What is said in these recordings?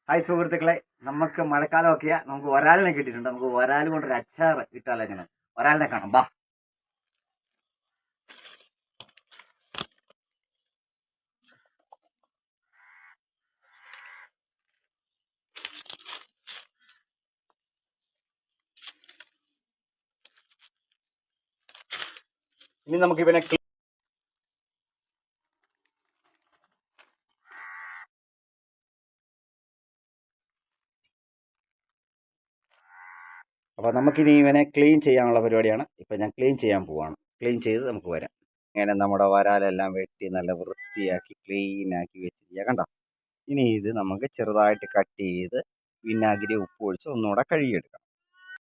Hi സുഹൃത്തുക്കളെ, നമുക്ക് മഴക്കാലമൊക്കെയാ. നമുക്ക് ഒരാളിനെ കിട്ടിയിട്ടുണ്ട്. നമുക്ക് ഒരാൾ കൊണ്ടൊരു അച്ചാർ ഇട്ടാലെങ്ങനെ? ഒരാളിനെ കാണാം, ബാ. ഇനി നമുക്ക് ഇവനെ അപ്പോൾ നമുക്കിനി ഇവനെ ക്ലീൻ ചെയ്യാനുള്ള പരിപാടിയാണ്. ഇപ്പം ഞാൻ ക്ലീൻ ചെയ്യാൻ പോവാണ്. ക്ലീൻ ചെയ്ത് നമുക്ക് വരാം. ഇങ്ങനെ നമ്മുടെ വരാലെല്ലാം വെട്ടി നല്ല വൃത്തിയാക്കി ക്ലീനാക്കി വെച്ചിരിക്കുക, കണ്ടോ? ഇനി ഇത് നമുക്ക് ചെറുതായിട്ട് കട്ട് ചെയ്ത് വിനാഗിരി ഉപ്പ് ഒഴിച്ച് ഒന്നുകൂടെ കഴുകിയെടുക്കണം.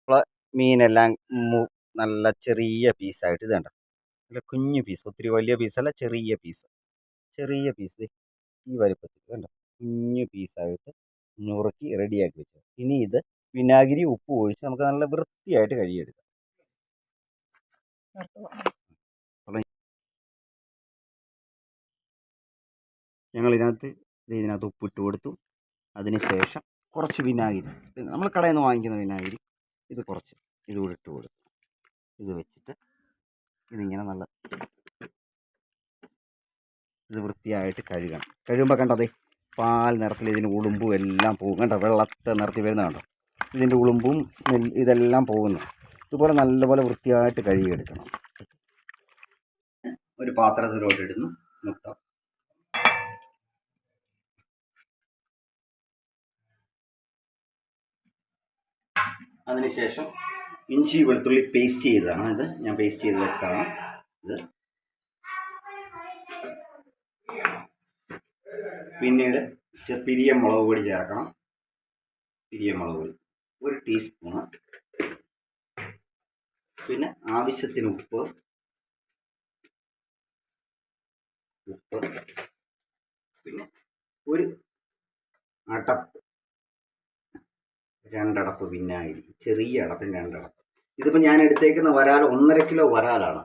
അപ്പോൾ മീനെല്ലാം നല്ല ചെറിയ പീസായിട്ട് ഇത് കണ്ടോ, നല്ല കുഞ്ഞു പീസ്, ഒത്തിരി വലിയ പീസല്ല, ചെറിയ പീസ് ഈ വലുപ്പത്തിൽ കണ്ടോ, കുഞ്ഞു പീസായിട്ട് നുറുക്കി റെഡിയാക്കി വെച്ചു. ഇനി ഇത് വിനാഗിരി ഉപ്പ് ഒഴിച്ച് നമുക്ക് നല്ല വൃത്തിയായിട്ട് കഴുകിയെടുക്കാം. ഞങ്ങൾ ഇതിനകത്ത് ഉപ്പിട്ട് കൊടുത്തു. അതിനുശേഷം കുറച്ച് വിനാഗിരി, നമ്മൾ കടയിൽ നിന്ന് വാങ്ങിക്കുന്ന വിനാഗിരി, ഇത് കുറച്ച് ഇതുകൂടെ ഇട്ട് കൊടുത്തു. ഇത് വെച്ചിട്ട് ഇതിങ്ങനെ നല്ല ഇത് വൃത്തിയായിട്ട് കഴുകണം. കഴുകുമ്പോൾ കണ്ടതേ പാൽ നിറത്തിൽ ഇതിൻ്റെ ഉളുമ്പും എല്ലാം പോകും, കണ്ടോ? വെള്ളത്തെ നിറത്തി വരുന്ന കണ്ടോ? ഇതിൻ്റെ ഉളുമ്പും ഇതെല്ലാം പോകുന്നു. ഇതുപോലെ നല്ലപോലെ വൃത്തിയായിട്ട് കഴുകിയെടുക്കണം. ഒരു പാത്രത്തിലോട്ട് ഇടുന്നു മുട്ട. അതിനുശേഷം ഇഞ്ചി വെളുത്തുള്ളി പേസ്റ്റ് ചെയ്തതാണ് ഇത്. ഞാൻ പേസ്റ്റ് ചെയ്ത് വെച്ചതാണ് ഇത്. പിന്നീട് പിരിയ മുളക് പൊടി ചേർക്കണം. പിരിയ മുളക് പൊടി 1 ടീസ്പൂണ്. പിന്നെ ആവശ്യത്തിന് ഉപ്പ്. പിന്നെ ഒരു അടപ്പ്, 2 അടപ്പ് വിനാഗിരി, ചെറിയ അടപ്പിന് 2 അടപ്പ്. ഇതിപ്പോൾ ഞാൻ എടുത്തേക്കുന്ന വരാൽ 1.5 കിലോ വരാലാണ്.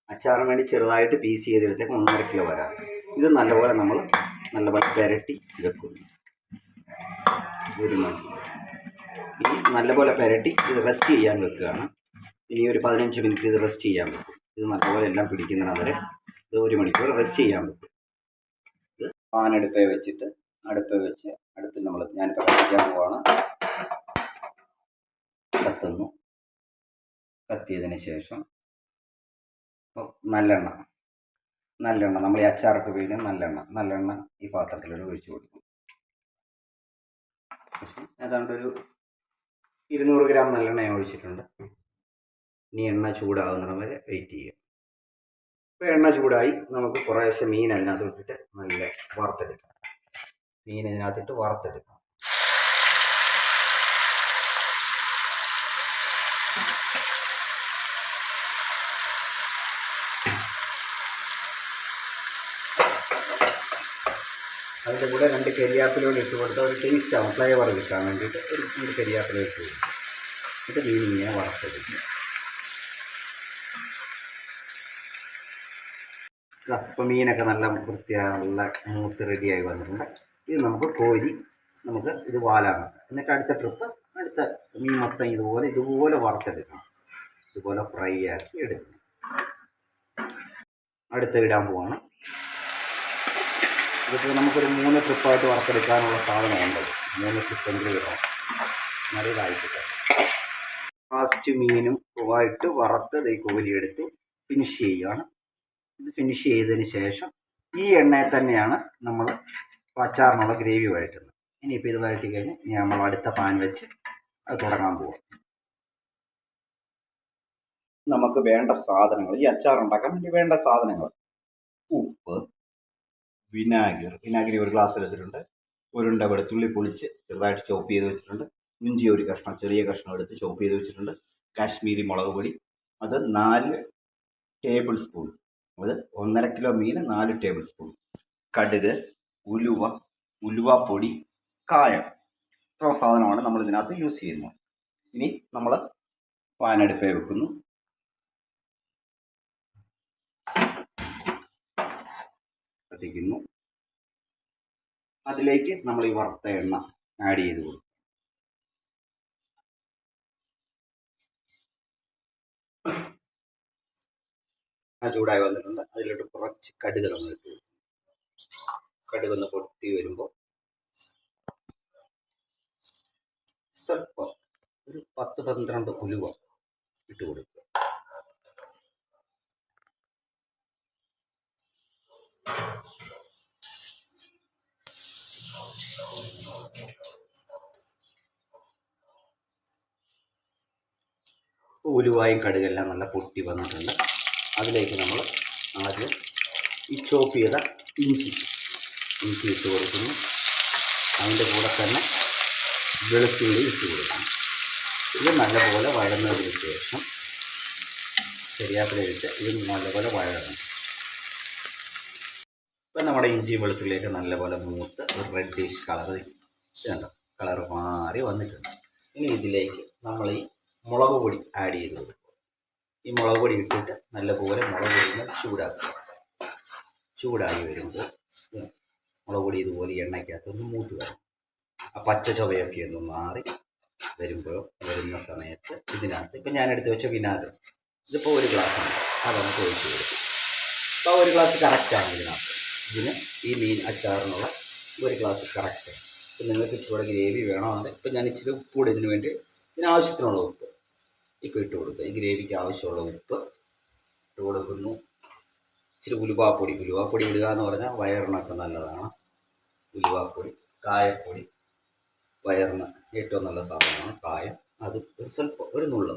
അച്ചാറിന് വേണ്ടി ചെറുതായിട്ട് പീസ് ചെയ്തെടുത്തേക്ക് 1.5 കിലോ വരാൽ. ഇത് നല്ലപോലെ നമ്മൾ പുരട്ടി വെക്കുന്നു 1 മണിക്കൂർ. ഇനി നല്ലപോലെ പുരട്ടി ഇത് റെസ്റ്റ് ചെയ്യാൻ വെക്കുകയാണ്. ഇനി ഒരു 15 മിനിറ്റ് ഇത് റെസ്റ്റ് ചെയ്യാൻ വെക്കും. ഇത് നല്ലപോലെ എല്ലാം പിടിക്കുന്നവരെ ഇത് 1 മണിക്കൂർ റെസ്റ്റ് ചെയ്യാൻ വെക്കും. ഇത് പാനെടുപ്പേ വെച്ചിട്ട് അടുത്ത് ഞാനിപ്പോൾ കത്തിക്കാൻ പോവാണ്. കത്തുന്നു. കത്തിയതിന് ശേഷം ഇപ്പോൾ നല്ലെണ്ണ നമ്മൾ ഈ അച്ചാറൊക്കെ ഉപയോഗിക്കുന്ന നല്ലെണ്ണ ഈ പാത്രത്തിലൂടെ ഒഴിച്ചു കൊടുക്കും. ഏതാണ്ട് ഒരു 200 ഗ്രാം നല്ലെണ്ണ ഞാൻ ഒഴിച്ചിട്ടുണ്ട്. ഇനി എണ്ണ ചൂടാകുന്നിടം വരെ വെയിറ്റ് ചെയ്യുക. ഇപ്പോൾ എണ്ണ ചൂടായി. നമുക്ക് കുറേശ്ശെ മീൻ അതിനകത്ത് ഇട്ടിട്ട് നല്ല വറുത്തെടുക്കാം. അതിൻ്റെ കൂടെ 2 കരിയാപ്പിലൂടെ ഇട്ട് കൊടുത്താൽ ഒരു ടേസ്റ്റ് ആവും, ഫ്ലേവർ കിട്ടാൻ വേണ്ടിയിട്ട് ഒരു കരിയാപ്പില ഇട്ട് കൊടുക്കും. എന്നിട്ട് മീനിങ്ങനെ വറുത്തെടുക്കും. അപ്പോൾ മീനൊക്കെ നല്ല വൃത്തിയായുള്ള മൂത്ത് റെഡിയായി വന്നിട്ടുണ്ട്. ഇത് നമുക്ക് കോരി ഇത് വാലാണ്. എന്നിട്ട് അടുത്ത മീൻ മൊത്തം ഇതുപോലെ വറുത്തെടുക്കണം. ഇതുപോലെ ഫ്രൈ ആക്കി എടുക്കണം. ഇടാൻ പോവാണ്. ഇതിപ്പോൾ നമുക്കൊരു 3 ട്രിപ്പായിട്ട് വറുത്തെടുക്കാനുള്ള സാധനമുണ്ട്. 3 ട്രിപ്പെങ്കിലും ഇടാം. നല്ലതായിട്ടില്ല. ലാസ്റ്റ് മീനും ആയിട്ട് വറുത്ത് കോരിയെടുത്ത് ഫിനിഷ് ചെയ്യുകയാണ്. ഇത് ഫിനിഷ് ചെയ്തതിന് ശേഷം ഈ എണ്ണയിൽ തന്നെയാണ് നമ്മൾ അച്ചാറിനുള്ള ഗ്രേവി വഴറ്റുന്നത്. ഇനിയിപ്പോൾ ഇത് വഴറ്റി കഴിഞ്ഞ് നമ്മൾ അടുത്ത പാൻ വെച്ച് അത് തുടങ്ങാൻ പോവാം. നമുക്ക് വേണ്ട സാധനങ്ങൾ, ഈ അച്ചാർ ഉണ്ടാക്കാൻ വേണ്ടി വേണ്ട സാധനങ്ങൾ: ഉപ്പ്, വിനാഗിരി 1 ഗ്ലാസ് എടുത്തിട്ടുണ്ട്. 1 ഉണ്ട വെളുത്തുള്ളി പൊളിച്ച് ചെറുതായിട്ട് ചോപ്പ് ചെയ്ത് വെച്ചിട്ടുണ്ട്. ഇഞ്ചി 1 കഷ്ണം, ചെറിയ കഷ്ണം എടുത്ത് ചോപ്പ് ചെയ്ത് വെച്ചിട്ടുണ്ട്. കാശ്മീരി മുളക് പൊടി അത് 4 ടേബിൾ സ്പൂൺ. അത് 1.5 കിലോ മീൻ 4 ടേബിൾ സ്പൂൺ. കടുക്, ഉലുവാപ്പൊടി, കായം. ഇത്ര സാധനമാണ് നമ്മൾ ഇതിനകത്ത് യൂസ് ചെയ്യുന്നത്. ഇനി നമ്മൾ പാനെടുപ്പേ വെക്കുന്നു. കത്തിക്കുന്നു. അതിലേക്ക് നമ്മൾ ഈ വറുത്ത എണ്ണ ആഡ് ചെയ്ത് കൊടുക്കും. ചൂടായി വന്നിട്ടുണ്ട്. അതിലോട്ട് കുറച്ച് കടുക് ഇട്ട് കടുകൊന്ന് പൊട്ടി വരുമ്പോൾ സ്വല്പം ഒരു 10-12 ഉലുവ ഇട്ട് കൊടുക്കുക. ഉലുവായും കടുകെല്ലാം നല്ല പൊട്ടി വന്നിട്ടുണ്ട്. അതിലേക്ക് നമ്മൾ ആദ്യം ഈ ചോപ്പ് ചെയ്ത ഇഞ്ചി ഇട്ട് കൊടുക്കുന്നു. അതിൻ്റെ കൂടെ തന്നെ വെളുത്തുള്ളി ഇട്ട് കൊടുക്കണം. ഇത് നല്ലപോലെ വഴന്നതിന് ശേഷം കരിയാപ്പിലയിട്ട് ഇത് നല്ലപോലെ വഴരണം. ഇപ്പം നമ്മുടെ ഇഞ്ചിയും വെളുത്തുള്ളിയൊക്കെ നല്ലപോലെ മൂത്ത് ഒരു റെഡിഷ് കളർ മാറി വന്നിട്ടുണ്ട്. ഇനി ഇതിലേക്ക് നമ്മൾ ഈ മുളക് പൊടി ആഡ് ചെയ്ത് കൊടുക്കും. ഈ മുളക് പൊടി ഇട്ടിട്ട് നല്ലപോലെ മുളക് പൊടിയിൽ ചൂടായി വരുമ്പോൾ മുളക് പൊടി ഇതുപോലെ എണ്ണയ്ക്കകത്തൊന്ന് മൂത്ത് വരും. ആ പച്ച ചുവയൊക്കെ ഒന്ന് മാറി വരുന്ന സമയത്ത് ഇതിനകത്ത് ഇപ്പം ഞാൻ എടുത്ത് വെച്ച വിനാഗിരി ഇതിപ്പോൾ 1 ഗ്ലാസ്സാണ്, അതൊന്ന് ഒഴിച്ച് കൊടുക്കും. അപ്പോൾ 1 ഗ്ലാസ് കറക്റ്റാണ് ഇതിനകത്ത്. ഈ മീൻ അച്ചാറിനുള്ള 1 ഗ്ലാസ് കറക്റ്റാണ്. ഇപ്പം നിങ്ങൾക്ക് ഇച്ചിരി ഗ്രേവി വേണമെന്നുണ്ട്. ഇപ്പം ഞാൻ ഇച്ചിരി ഉപ്പ് കൂടി ഇതിന് വേണ്ടി ഇതിനാവശ്യത്തിനുള്ള ഉപ്പ് ഇപ്പോൾ ഇട്ട് കൊടുക്കുക. ഈ ഗ്രേവിക്ക് ആവശ്യമുള്ള ഉപ്പ് ഇട്ട് കൊടുക്കുന്നു. ഇച്ചിരി ഉലുവാപ്പൊടി ഇടുക എന്ന് പറഞ്ഞാൽ വയറിനൊക്കെ നല്ലതാണ്. ഉലുവാപ്പൊടി, കായപ്പൊടി വയറിന് ഏറ്റവും നല്ല സാധനമാണ് കായം. അത് സ്വല്പം ഒരു നുള്ള്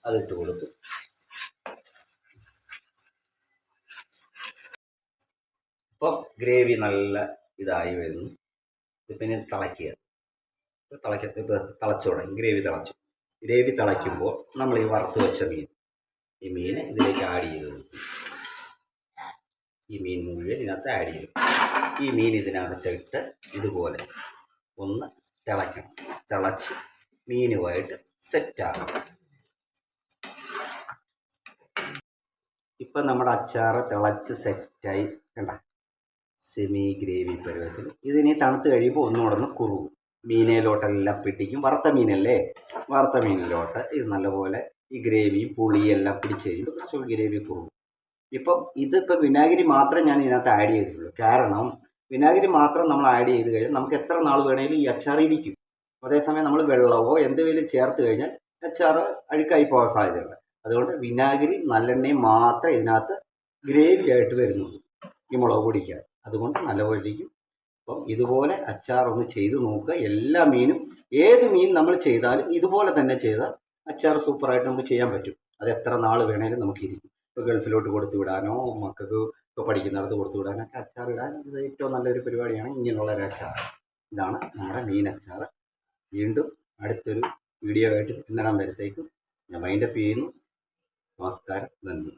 അതിട്ട് കൊടുത്തു. ഇപ്പം ഗ്രേവി നല്ല ഇതായി വരുന്നു. പിന്നെ തിളച്ചു തുടങ്ങി. ഗ്രേവി തിളയ്ക്കുമ്പോൾ നമ്മൾ ഈ വറുത്ത് വെച്ച ഈ മീൻ ഇതിലേക്ക് ആഡ് ചെയ്ത് കൊടുക്കും. ഈ മീൻ മുഴുവൻ ഇതിനകത്ത് ആഡ് ചെയ്യും. ഈ മീൻ ഇതിനകത്തിട്ട് ഇതുപോലെ ഒന്ന് തിളച്ച് മീനുമായിട്ട് സെറ്റാകണം. ഇപ്പം നമ്മുടെ അച്ചാറ് തിളച്ച് സെറ്റായി കണ്ട സെമി ഗ്രേവി പരുവത്തിൽ. ഇതിനി തണുത്ത് കഴിയുമ്പോൾ ഒന്നുകൂടെ ഒന്ന് കുറുകും. മീനയിലോട്ടെല്ലാം പിടിക്കും. വറുത്ത മീനിലോട്ട് ഇത് നല്ലപോലെ ഈ ഗ്രേവിയും പുളിയെല്ലാം പിടിച്ച് കഴിയുമ്പോൾ കുറച്ചുകൂടി ഗ്രേവി കുറുകും. ഇതിപ്പോൾ വിനാഗിരി മാത്രമേ ഞാൻ ഇതിനകത്ത് ആഡ് ചെയ്തിട്ടുള്ളൂ. കാരണം വിനാഗിരി മാത്രം നമ്മൾ ആഡ് ചെയ്ത് കഴിഞ്ഞാൽ നമുക്ക് എത്ര നാൾ വേണമെങ്കിലും ഈ അച്ചാർ ഇരിക്കും. അതേസമയം നമ്മൾ വെള്ളമോ എന്തെങ്കിലും ചേർത്ത് കഴിഞ്ഞാൽ അച്ചാർ അഴുക്കായി പോകാൻ സാധ്യതയുണ്ട്. അതുകൊണ്ട് വിനാഗിരി നല്ലെണ്ണയും മാത്രമേ ഇതിനകത്ത് ഗ്രേവി ആയിട്ട് വരുന്നുള്ളൂ ഈ മുളക് പൊടിക്കാൻ. അതുകൊണ്ട് നല്ലപോലെ ഇരിക്കും. അപ്പം ഇതുപോലെ അച്ചാർ ഒന്ന് ചെയ്ത് നോക്കുക. എല്ലാ മീനും ഏത് മീൻ നമ്മൾ ചെയ്താലും ഇതുപോലെ തന്നെ ചെയ്താൽ അച്ചാർ സൂപ്പറായിട്ട് നമുക്ക് ചെയ്യാൻ പറ്റും. അത് എത്ര നാൾ വേണമെങ്കിലും നമുക്കിരിക്കും. ഇപ്പോൾ ഗൾഫിലോട്ട് കൊടുത്തു വിടാനോ മക്കൾക്ക് ഇപ്പോൾ പഠിക്കുന്നിടത്ത് കൊടുത്തു വിടാനൊക്കെ അച്ചാർ ഇടാൻ ഇത് ഏറ്റവും നല്ലൊരു പരിപാടിയാണ് ഇങ്ങനെയുള്ളൊരു അച്ചാർ. ഇതാണ് നമ്മുടെ മീൻ അച്ചാർ. വീണ്ടും അടുത്തൊരു വീഡിയോ ആയിട്ട് ഇന്നലെ വരത്തേക്കും ഞാൻ വൈൻഡപ്പ് ചെയ്യുന്നു. നമസ്കാരം, നന്ദി.